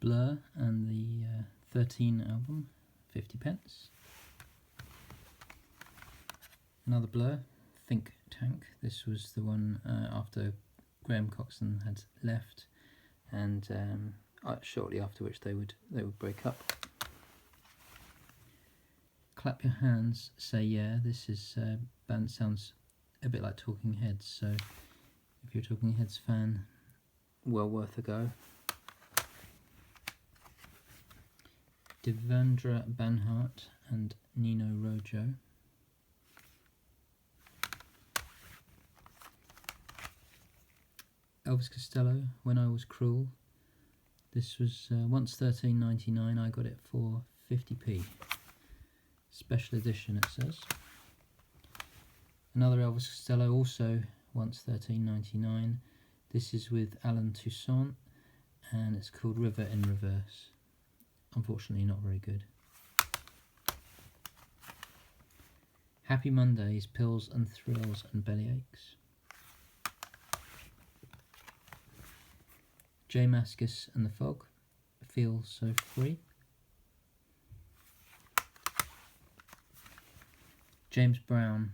Blur and the 13 album, 50p. Another Blur, Think Tank. This was the one after Graham Coxon had left, and shortly after which they would break up. Clap Your Hands, Say Yeah. This is band sounds a bit like Talking Heads, so if you're a Talking Heads fan, well worth a go. Devendra, Banhart and Nino Rojo. Elvis Costello, When I Was Cruel. This was once $13.99. I got it for 50p. Special edition, it says. Another Elvis Costello, also once $13.99. This is with Alan Toussaint, and it's called River in Reverse. Unfortunately, not very good. Happy Mondays, Pills and Thrills and Bellyaches. J. Mascis and the Fog, Feel So Free. James Brown,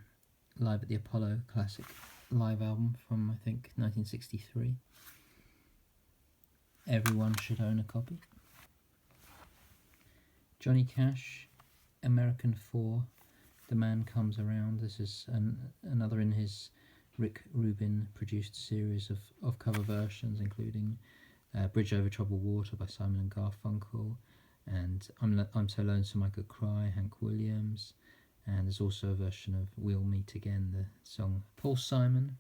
Live at the Apollo, classic live album from, I think, 1963. Everyone should own a copy. Johnny Cash, American 4, The Man Comes Around. This is another in his Rick Rubin produced series of cover versions, including Bridge Over Troubled Water by Simon and Garfunkel, and I'm So Lonesome I Could Cry, Hank Williams, and there's also a version of We'll Meet Again, the song. Paul Simon,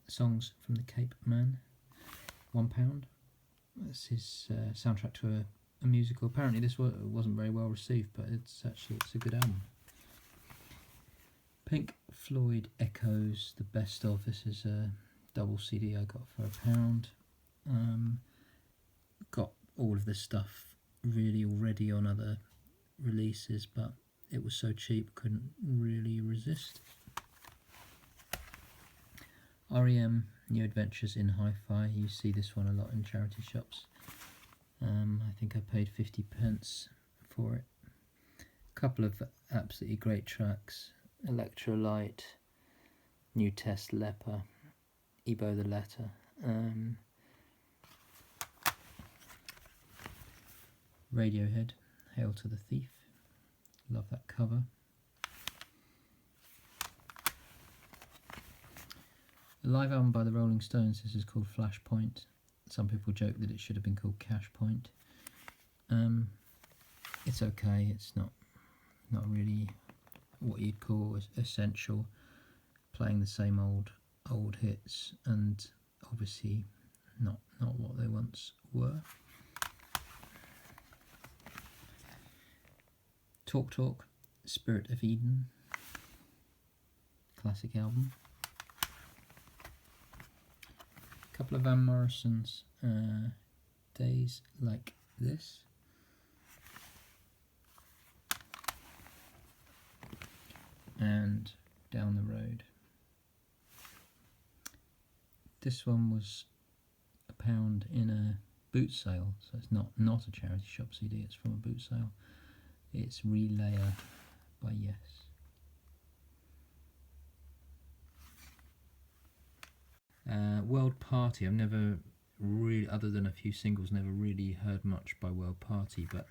Songs from the Cape Man, £1. That's his soundtrack to a musical. Apparently this wasn't very well received, but it's a good album. Pink Floyd Echoes, the best of. This is a double CD I got for £1. Got all of this stuff really already on other releases, but it was so cheap, couldn't really resist. REM, New Adventures in Hi-Fi. You see this one a lot in charity shops. I think I paid 50p for it. A couple of absolutely great tracks. Electrolyte, New Test Leper, Ebo the Letter. Radiohead, Hail to the Thief. Love that cover. A live album by the Rolling Stones. This is called Flashpoint. Some people joke that it should have been called Cash Point. It's okay. It's not really what you'd call essential. Playing the same old hits, and obviously not what they once were. Talk Talk, Spirit of Eden, classic album. A couple of Van Morrison's, Days Like This. And Down the Road. This one was £1 in a boot sale, so it's not a charity shop CD, it's from a boot sale. It's Relayer by Yes. World Party, I've never really, other than a few singles, never really heard much by World Party, but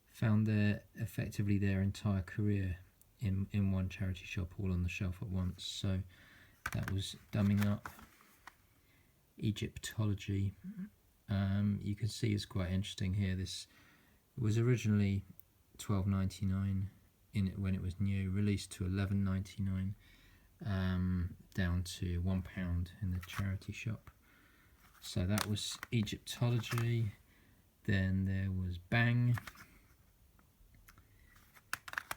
found effectively their entire career in one charity shop, all on the shelf at once. So that was Dumbing Up. Egyptology, you can see it's quite interesting here. This was originally $12.99 in it when it was new, released to $11.99, down to £1 in the charity shop. So that was Egyptology. Then there was Bang.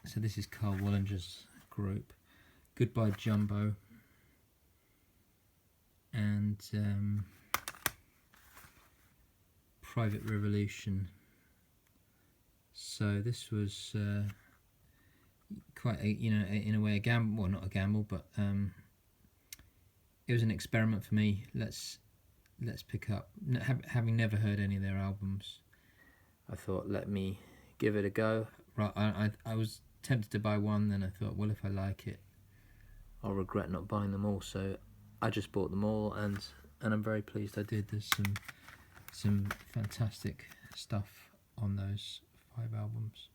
So this is Carl Wallinger's group. Goodbye Jumbo. And Private Revolution. So this was quite in a way a gamble. Well, not a gamble, but it was an experiment for me. Let's pick up, having never heard any of their albums. I thought, let me give it a go. Right, I was tempted to buy one, then I thought, well, if I like it, I'll regret not buying them all. So I just bought them all, and I'm very pleased I did. There's some fantastic stuff on those 5 albums.